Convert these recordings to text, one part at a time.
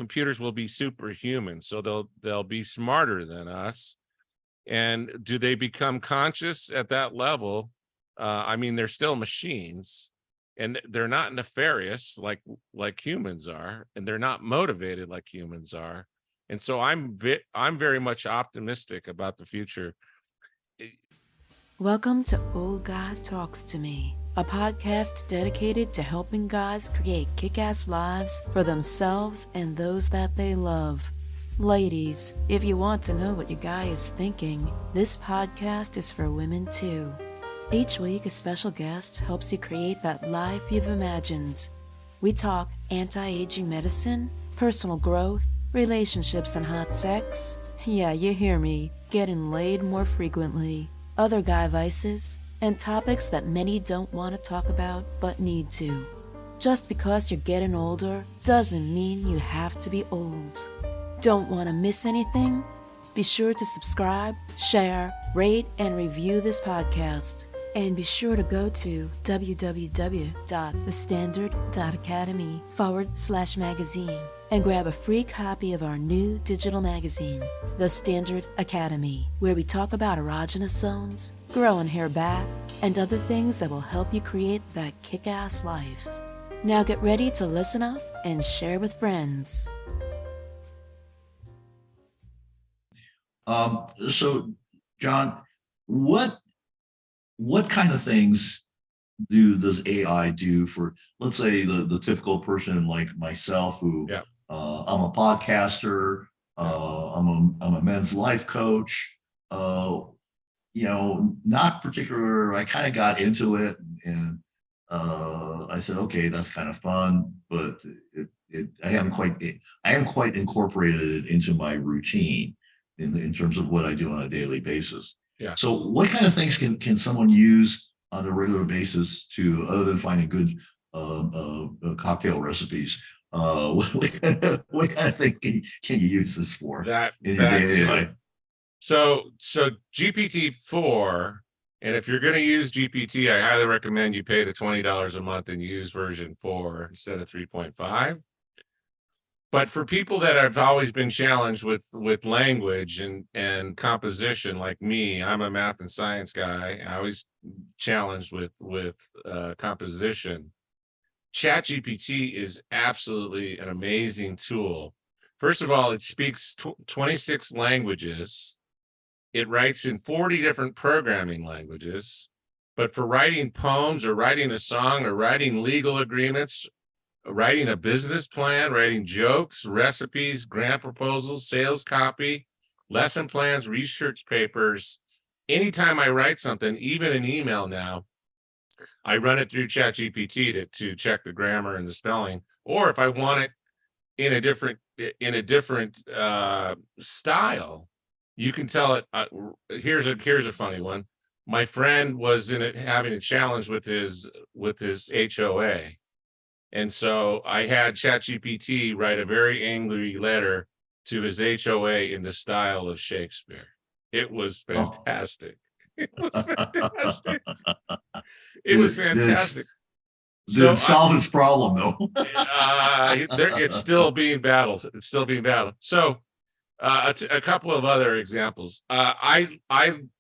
computers will be superhuman, so they'll be smarter than us. And do they become conscious at that level? I mean, they're still machines, and they're not nefarious like humans are, and they're not motivated like humans are. And so I'm very much optimistic about the future. Welcome to Old Guy Talks to Me, a podcast dedicated to helping guys create kick-ass lives for themselves and those that they love. Ladies, if you want to know what your guy is thinking, this podcast is for women too. Each week, a special guest helps you create that life you've imagined. We talk anti-aging medicine, personal growth, relationships and hot sex. Yeah, you hear me, getting laid more frequently. Other guy vices, and topics that many don't want to talk about but need to. Just because you're getting older doesn't mean you have to be old. Don't want to miss anything? Be sure to subscribe, share, rate, and review this podcast. And be sure to go to www.thestandard.academy/magazine and grab a free copy of our new digital magazine, The Standard Academy, where we talk about erogenous zones, growing hair back, and other things that will help you create that kick-ass life. Now get ready to listen up and share with friends. So, John, what kind of things does AI do for, let's say, the typical person like myself who I'm a podcaster, I'm a men's life coach, not particular. I kind of got into it and I said, okay, that's kind of fun, but I haven't quite incorporated it into my routine in terms of what I do on a daily basis. Yeah. So what kind of things can someone use on a regular basis to, other than finding good cocktail recipes? What kind of things can you use this for in your daily life? So GPT-4, and if you're going to use GPT, I highly recommend you pay the $20 a month and use version 4 instead of 3.5. But for people that have always been challenged with language and composition, like me, I'm a math and science guy. I always challenged with composition. ChatGPT is absolutely an amazing tool. First of all, it speaks 26 languages. It writes in 40 different programming languages. But for writing poems or writing a song or writing legal agreements, writing a business plan, writing jokes, recipes, grant proposals, sales copy, lesson plans, research papers. Anytime I write something, even an email now, I run it through ChatGPT to check the grammar and the spelling. Or if I want it in a different style, you can tell it. Here's a funny one. My friend was having a challenge with his HOA. And so I had ChatGPT write a very angry letter to his HOA in the style of Shakespeare. It was fantastic. It was fantastic. It was fantastic. Did it solve his problem, though? It's still being battled. So a couple of other examples. I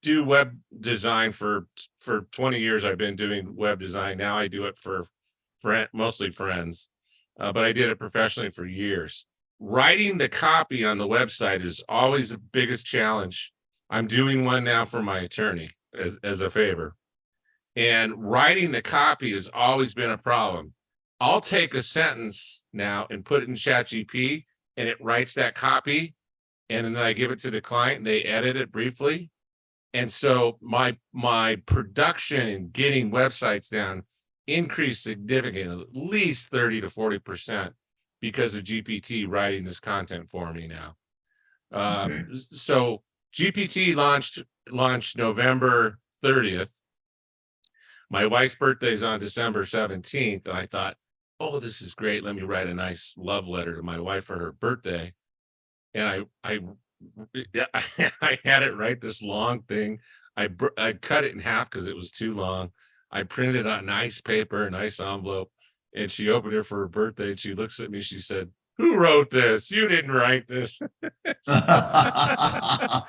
do web design for 20 years. I've been doing web design. Now I do it for mostly friends, but I did it professionally for years. Writing the copy on the website is always the biggest challenge. I'm doing one now for my attorney as a favor. And writing the copy has always been a problem. I'll take a sentence now and put it in ChatGPT, and it writes that copy, and then I give it to the client, and they edit it briefly. And so my production in getting websites down increased significantly, at least 30 to 40%, because of GPT writing this content for me now. Okay. So GPT launched November 30th. My wife's birthday is on December 17th, and I thought, oh, this is great. Let me write a nice love letter to my wife for her birthday. And I had it write this long thing. I cut it in half because it was too long. I printed it on nice paper, nice envelope, and she opened it for her birthday. And she looks at me. She said, who wrote this? You didn't write this. I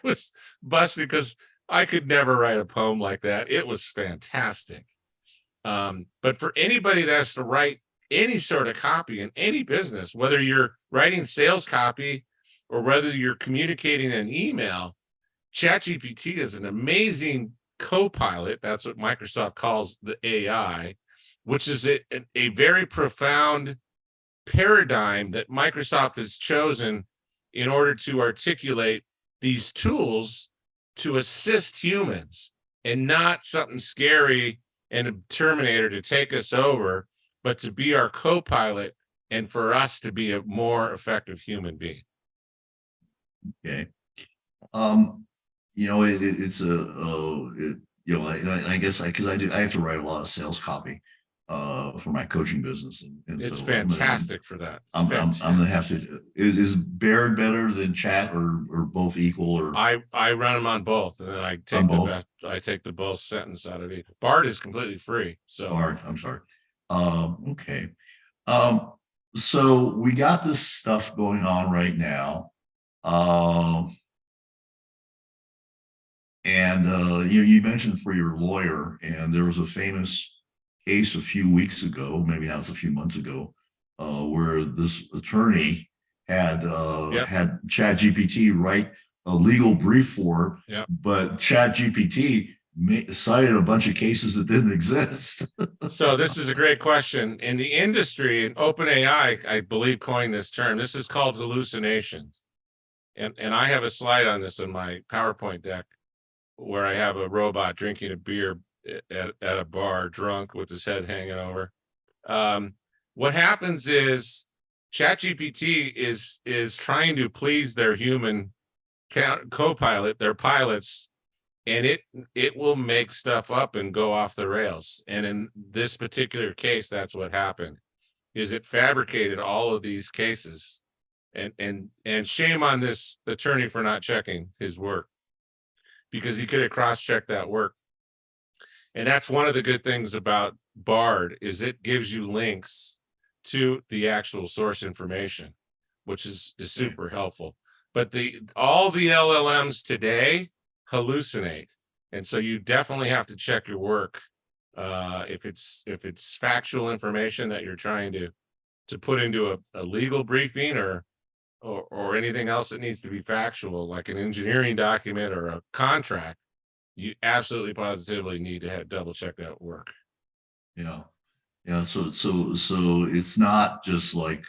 was busted because I could never write a poem like that. It was fantastic. But for anybody that has to write any sort of copy in any business, whether you're writing sales copy or whether you're communicating an email, ChatGPT is an amazing co-pilot. That's what Microsoft calls the AI, which is a very profound paradigm that Microsoft has chosen in order to articulate these tools to assist humans, and not something scary and a Terminator to take us over, but to be our co-pilot and for us to be a more effective human being. Okay. You know, it's you know, I guess because I have to write a lot of sales copy for my coaching business, and It's so fantastic for that. I'm gonna have to. Is Baird better than Chat, or both equal? Or I run them on both, and then I take the best. I take the both sentence out of it. Bard is completely free. So Bard, I'm sorry. Okay. So we got this stuff going on right now. And you mentioned for your lawyer, and there was a famous case a few weeks ago, maybe now it's a few months ago, where this attorney had had ChatGPT write a legal brief for it, but ChatGPT cited a bunch of cases that didn't exist. So this is a great question. In the industry, and OpenAI, I believe, coined this term. This is called hallucinations. And I have a slide on this in my PowerPoint deck where I have a robot drinking a beer at a bar, drunk with his head hanging over. What happens is ChatGPT is trying to please their human co-pilot, their pilots, and it will make stuff up and go off the rails. And in this particular case, that's what happened, is it fabricated all of these cases. And shame on this attorney for not checking his work, because he could have cross-checked that work. And that's one of the good things about Bard, is it gives you links to the actual source information, which is super helpful. But all the LLMs today hallucinate, and so you definitely have to check your work if it's factual information that you're trying to put into a legal briefing or anything else that needs to be factual, like an engineering document or a contract. You absolutely positively need to double check that work. Yeah. So it's not just like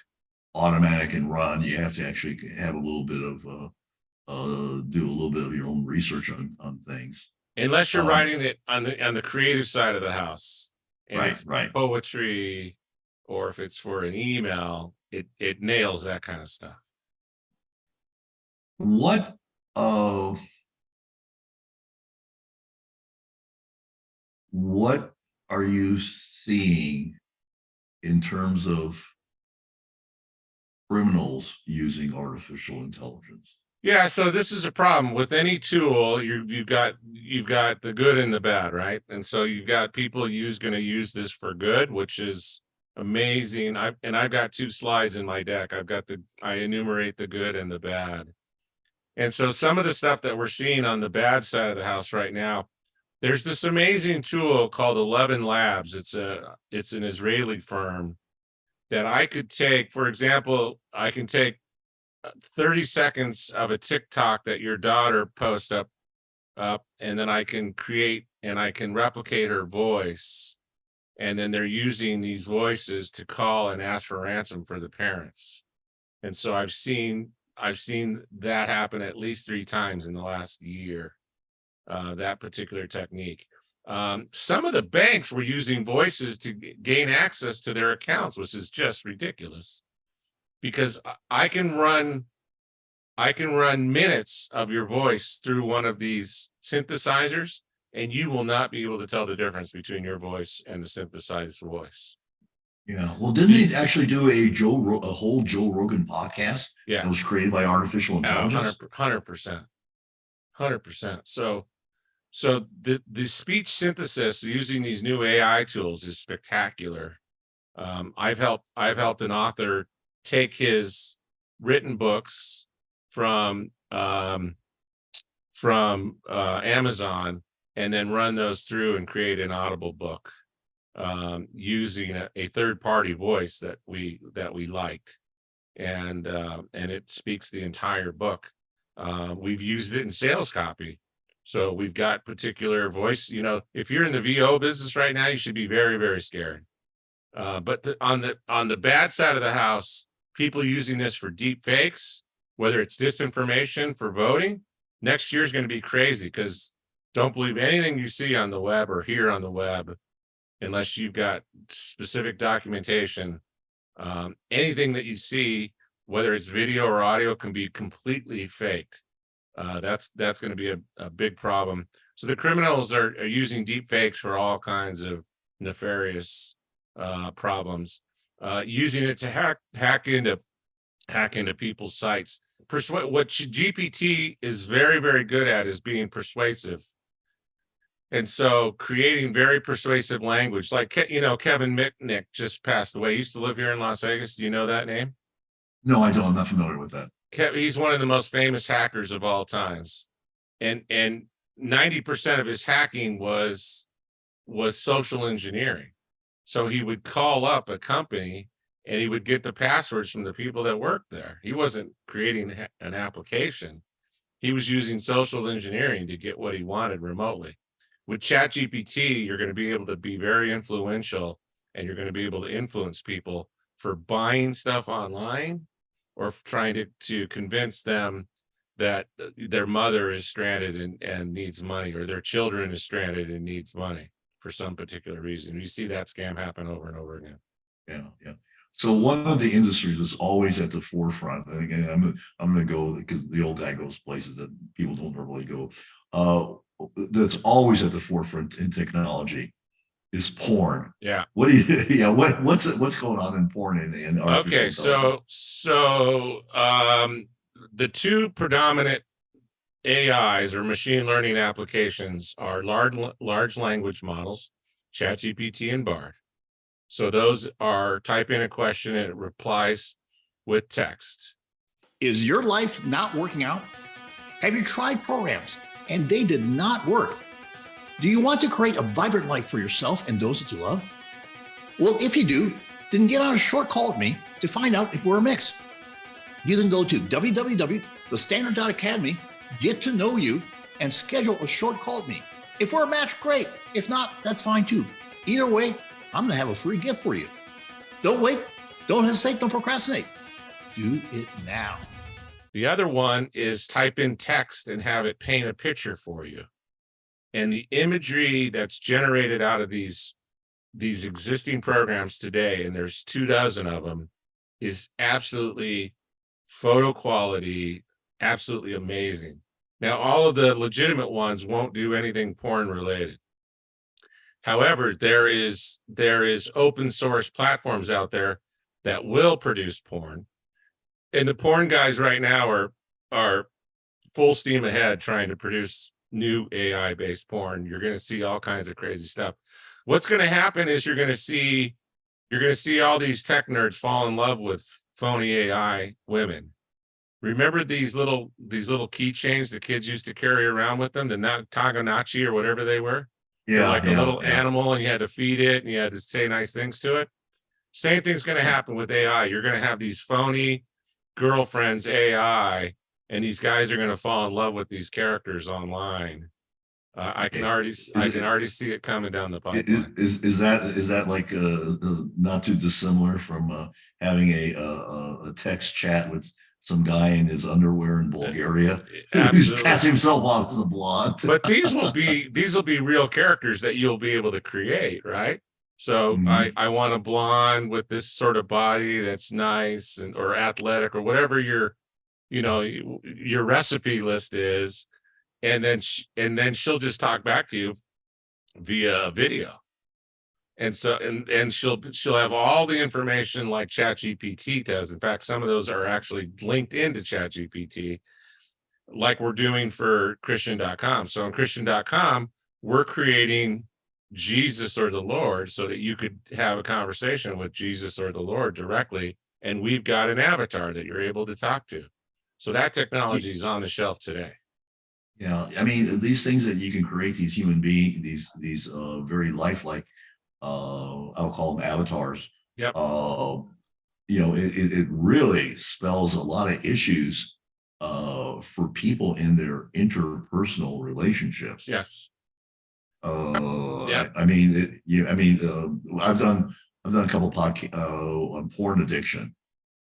automatic and run. You have to actually have a little bit of do a little bit of your own research on things. Unless you're writing it on the creative side of the house, and right. Poetry, or if it's for an email, it nails that kind of stuff. What are you seeing in terms of criminals using artificial intelligence? Yeah, so this is a problem with any tool. You've got the good and the bad, right? And so you've got people going to use this for good, which is amazing. I've got 2 slides in my deck. I enumerate the good and the bad. And so some of the stuff that we're seeing on the bad side of the house right now, there's this amazing tool called 11 Labs. It's an Israeli firm that I could take. For example, I can take 30 seconds of a TikTok that your daughter posts up, and then I can create and I can replicate her voice. And then they're using these voices to call and ask for ransom for the parents. And so I've seen that happen at least 3 times in the last year, that particular technique. Some of the banks were using voices to gain access to their accounts, which is just ridiculous, because I can run minutes of your voice through one of these synthesizers, and you will not be able to tell the difference between your voice and the synthesized voice. Yeah. Well, didn't they actually do a whole Joe Rogan podcast? Yeah. That was created by artificial intelligence. 100%. So the speech synthesis using these new AI tools is spectacular. I've helped an author take his written books from Amazon and then run those through and create an Audible book using a third-party voice that we liked, and it speaks the entire book. We've used it in sales copy. So we've got particular voice, if you're in the VO business right now, you should be very, very scared. But on the bad side of the house, people using this for deep fakes, whether it's disinformation for voting, next year is going to be crazy, because don't believe anything you see on the web or hear on the web unless you've got specific documentation. Anything that you see, whether it's video or audio, can be completely faked. That's going to be a big problem. So the criminals are using deep fakes for all kinds of nefarious problems, using it to hack into people's sites. What GPT is very, very good at is being persuasive. And so creating very persuasive language, like, Kevin Mitnick just passed away. He used to live here in Las Vegas. Do you know that name? No, I don't. I'm not familiar with that. He's one of the most famous hackers of all times. And 90% of his hacking was social engineering. So he would call up a company and he would get the passwords from the people that worked there. He wasn't creating an application. He was using social engineering to get what he wanted remotely. With ChatGPT, you're going to be able to be very influential, and you're going to be able to influence people for buying stuff online, or trying to convince them that their mother is stranded and needs money, or their children is stranded and needs money for some particular reason. You see that scam happen over and over again. Yeah. So one of the industries that's always at the forefront, and again, I'm going to go, because the old guy goes places that people don't normally go, that's always at the forefront in technology, is porn. Yeah. What's going on in porn and okay, so the two predominant AIs or machine learning applications are large language models, ChatGPT and Bard. So those are, type in a question and it replies with text. Is your life not working out? Have you tried programs and they did not work? Do you want to create a vibrant life for yourself and those that you love? Well, if you do, then get on a short call with me to find out if we're a mix. You can go to www.thestandard.academy, get to know you, and schedule a short call with me. If we're a match, great. If not, that's fine too. Either way, I'm going to have a free gift for you. Don't wait. Don't hesitate. Don't procrastinate. Do it now. The other one is type in text and have it paint a picture for you. And the imagery that's generated out of these existing programs today, and there's 24 of them, is absolutely photo quality, absolutely amazing. Now, all of the legitimate ones won't do anything porn related. However, there is open source platforms out there that will produce porn. And the porn guys right now are full steam ahead trying to produce new AI-based porn. You're going to see all kinds of crazy stuff. What's going to happen is you're going to see all these tech nerds fall in love with phony AI women. Remember these little keychains the kids used to carry around with them, the Tagonachi or whatever they were? Yeah, like a little animal, and you had to feed it and you had to say nice things to it. Same thing's going to happen with AI. You're going to have these phony girlfriends AI, and these guys are going to fall in love with these characters online. I can already see it coming down the pipeline. Is that like not too dissimilar from having a text chat with some guy in his underwear in Bulgaria who's passing himself off as a blonde? But these will be real characters that you'll be able to create, right? So I want a blonde with this sort of body that's nice or athletic or whatever your recipe list is, and then she'll just talk back to you via video. And so and she'll have all the information like ChatGPT does. In fact, some of those are actually linked into ChatGPT, like we're doing for Christian.com. So on Christian.com, we're creating Jesus or the Lord so that you could have a conversation with Jesus or the Lord directly and we've got an avatar that you're able to talk to. So that technology is on the shelf today. Yeah, I mean, these things that you can create, these human beings, these very lifelike, I'll call them avatars. Yep. It really spells a lot of issues for people in their interpersonal relationships. Yes. I mean, I've done a couple podcasts on porn addiction,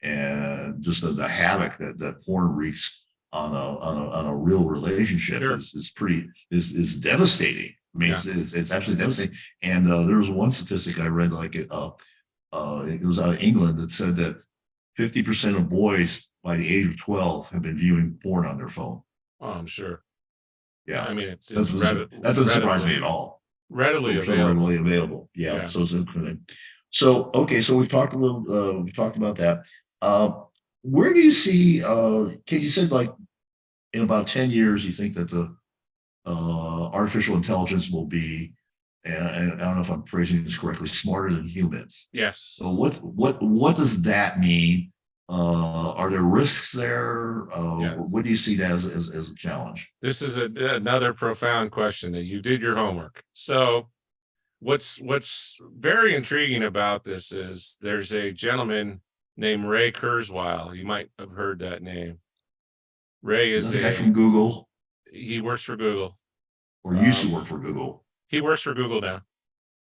and just the havoc that porn wreaks on a real relationship is devastating. I mean, it's absolutely devastating. And there was one statistic I read, like it was out of England, that said that 50% of boys by the age of 12 have been viewing porn on their phone. Oh, I'm sure. Yeah, I mean, that doesn't surprise me at all. Readily available. Yeah. So it's interesting. So okay, so we've talked about that. Where do you see? You said, like, in about 10 years, you think that the artificial intelligence will be, and I don't know if I'm phrasing this correctly, smarter than humans. Yes. So what does that mean? Are there risks there? What do you see that as a challenge? This is another profound question that you did your homework. So what's very intriguing about this is there's a gentleman named Ray Kurzweil. You might have heard that name. Ray is a guy from Google. He works for Google. Or used to work for Google. He works for Google now.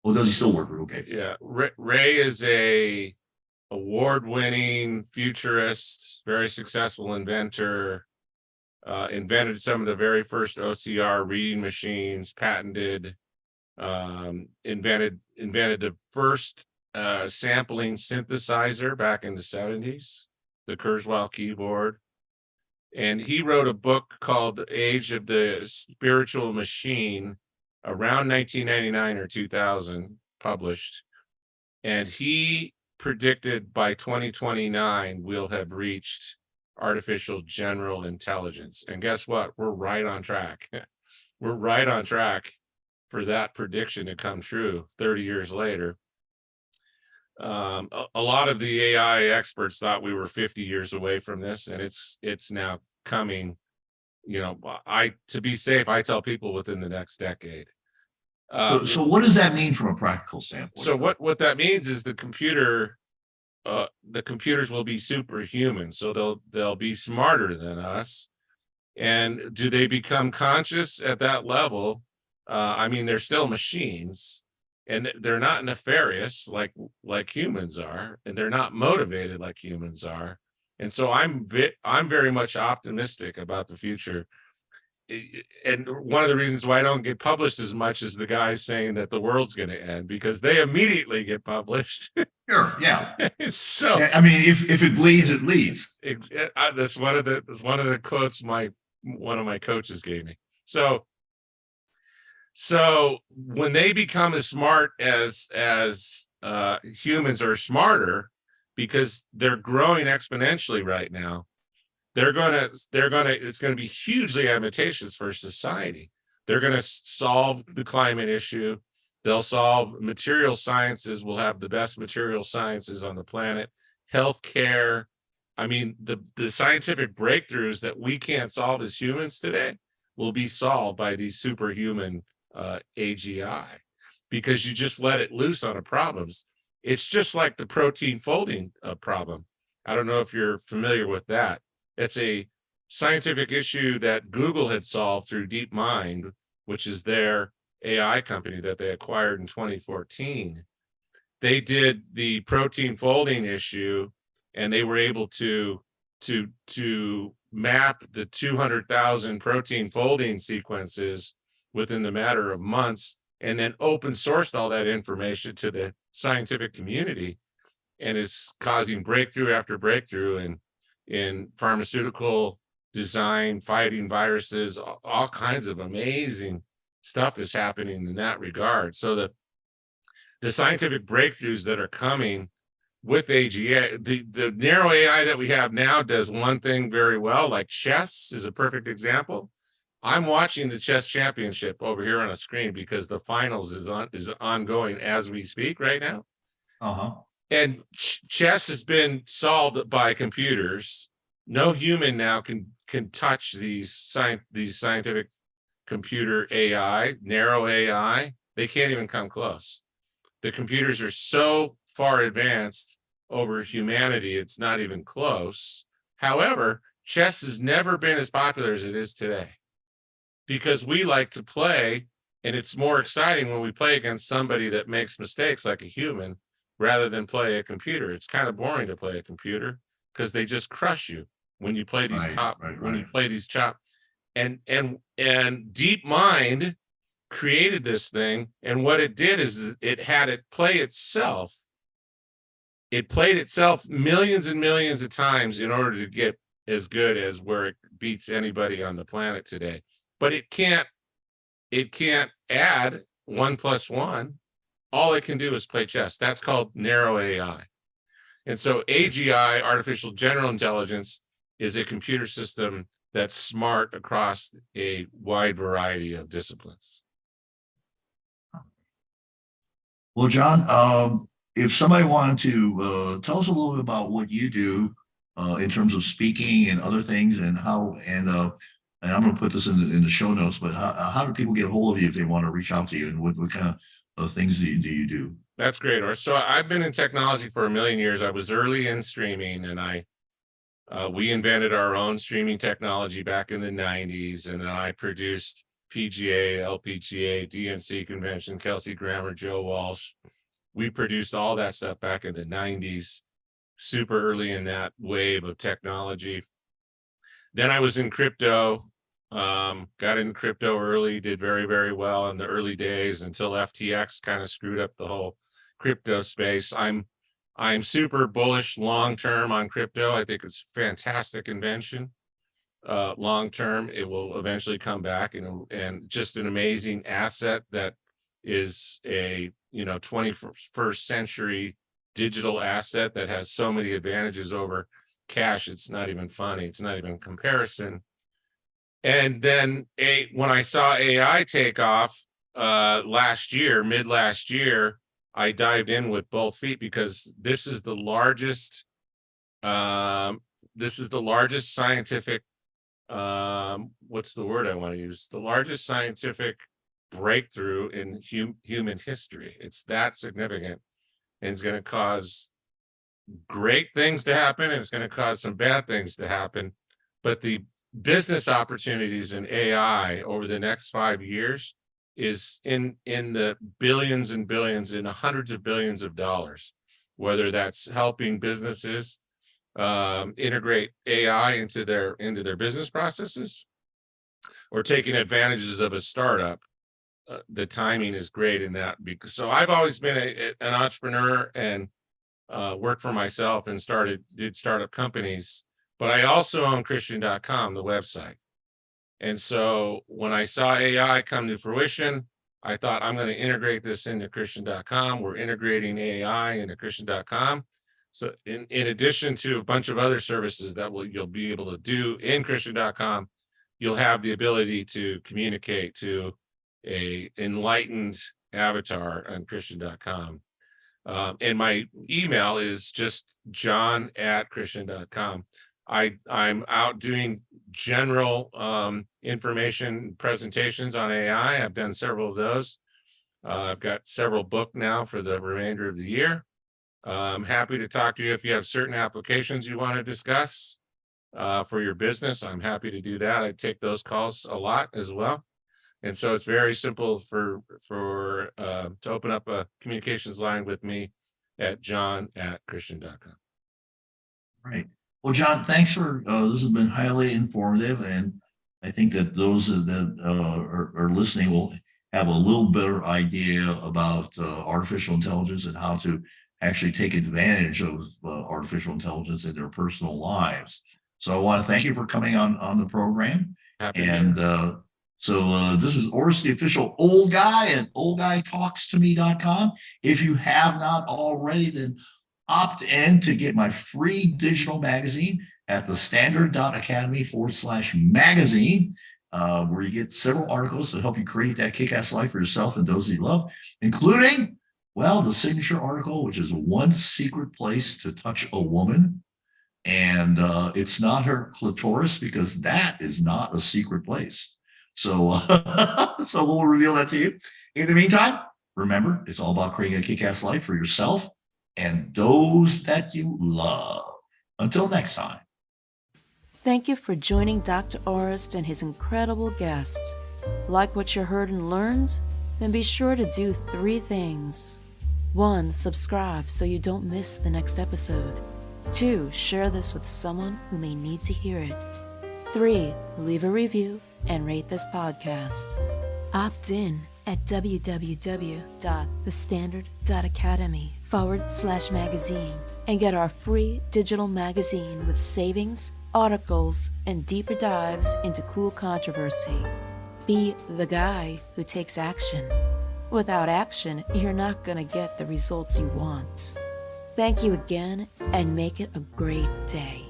Oh, does he still work for Google? Okay. Yeah. Ray is a award-winning futurist, very successful inventor, invented some of the very first OCR reading machines, patented, invented the first sampling synthesizer back in the 70s, the Kurzweil keyboard. And he wrote a book called The Age of the Spiritual Machine around 1999 or 2000, published. And he predicted by 2029 we'll have reached artificial general intelligence. And guess what? We're right on track. We're right on track for that prediction to come true 30 years later. A lot of the AI experts thought we were 50 years away from this, and it's now coming. To be safe, I tell people within the next decade. So what does that mean from a practical standpoint? So what that means is the computers will be superhuman. So they'll be smarter than us. And do they become conscious at that level? I mean, they're still machines, and they're not nefarious like humans are, and they're not motivated like humans are. And so I'm very much optimistic about the future. And one of the reasons why I don't get published as much is the guys saying that the world's going to end, because they immediately get published. Sure, yeah. So I mean, if it bleeds, it leads. That's one of the quotes one of my coaches gave me. So when they become as smart as humans are smarter, because they're growing exponentially right now, it's going to be hugely advantageous for society. They're going to solve the climate issue. They'll solve material sciences. We'll have the best material sciences on the planet. Healthcare. I mean, the scientific breakthroughs that we can't solve as humans today will be solved by these superhuman AGI, because you just let it loose on a problems. It's just like the protein folding problem. I don't know if you're familiar with that. It's a scientific issue that Google had solved through DeepMind, which is their AI company that they acquired in 2014. They did the protein folding issue, and they were able to map the 200,000 protein folding sequences within the matter of months, and then open sourced all that information to the scientific community, and is causing breakthrough after breakthrough in pharmaceutical design, fighting viruses. All kinds of amazing stuff is happening in that regard. So the scientific breakthroughs that are coming with AGI, the narrow AI that we have now does one thing very well, like chess is a perfect example. I'm watching the chess championship over here on a screen because the finals is ongoing as we speak right now. And chess has been solved by computers. No human now can touch these scientific computer AI, narrow AI. They can't even come close. The computers are so far advanced over humanity, it's not even close. However, chess has never been as popular as it is today because we like to play, and it's more exciting when we play against somebody that makes mistakes like a human rather than play a computer. It's kind of boring to play a computer because they just crush you when you play these when you play these chop. And DeepMind created this thing, and what it did is it had it play itself. It played itself millions and millions of times in order to get as good as where it beats anybody on the planet today. But it can't add 1 + 1. All it can do is play chess. That's called narrow AI. And so AGI, artificial general intelligence, is a computer system that's smart across a wide variety of disciplines. Well, John, if somebody wanted to tell us a little bit about what you do in terms of speaking and other things, and how, and I'm going to put this in the show notes, but how do people get a hold of you if they want to reach out to you, and what kind of things do you do? That's great. So I've been in technology for a million years. I was early in streaming, and we invented our own streaming technology back in the 90s, and then I produced PGA, LPGA, DNC Convention, Kelsey Grammer, Joe Walsh. We produced all that stuff back in the 90s, super early in that wave of technology. Then I was in crypto, got into crypto early, did very, very well in the early days until FTX kind of screwed up the whole crypto space. I'm super bullish long-term on crypto. I think it's a fantastic invention. Long-term, it will eventually come back, and just an amazing asset that is a 21st century digital asset that has so many advantages over cash. It's not even funny. It's not even comparison. And then when I saw AI take off mid last year, I dived in with both feet, because this is the largest scientific, what's the word I want to use? The largest scientific breakthrough in human history. It's that significant, and it's going to cause great things to happen, and it's going to cause some bad things to happen. But the business opportunities in AI over the next 5 years is in the billions and billions, in the hundreds of billions of dollars, whether that's helping businesses integrate AI into their business processes, or taking advantages of a startup. The timing is great in that, because I've always been an entrepreneur and worked for myself and did startup companies, but I also own Christian.com, the website. And so when I saw AI come to fruition, I thought, I'm going to integrate this into Christian.com. We're integrating AI into Christian.com. So in addition to a bunch of other services that you'll be able to do in Christian.com, you'll have the ability to communicate to a enlightened avatar on Christian.com. And my email is just john@christian.com. I'm out doing general information presentations on AI. I've done several of those. I've got several booked now for the remainder of the year. I'm happy to talk to you if you have certain applications you want to discuss for your business. I'm happy to do that. I take those calls a lot as well. And so it's very simple to open up a communications line with me at john@christian.com. Right. Well, John, thanks for this has been highly informative, and I think that those that are listening will have a little better idea about artificial intelligence and how to actually take advantage of artificial intelligence in their personal lives. So I want to thank you for coming on the program. So this is Oris, the official old guy at oldguytalkstome.com. If you have not already, then opt in to get my free digital magazine at thestandard.academy/magazine, where you get several articles to help you create that kick-ass life for yourself and those that you love, including Well, the signature article, which is one secret place to touch a woman, and it's not her clitoris because that is not a secret place. So, so we'll reveal that to you. In the meantime, remember, it's all about creating a kick-ass life for yourself and those that you love. Until next time. Thank you for joining Dr. Orist and his incredible guest. Like what you heard and learned? Then be sure to do 3 things. 1. Subscribe so you don't miss the next episode. 2. Share this with someone who may need to hear it. 3. Leave a review and rate this podcast. Opt in at www.thestandard.academy/magazine and get our free digital magazine with savings, articles, and deeper dives into cool controversy. Be the guy who takes action. Without action, you're not going to get the results you want. Thank you again, and make it a great day.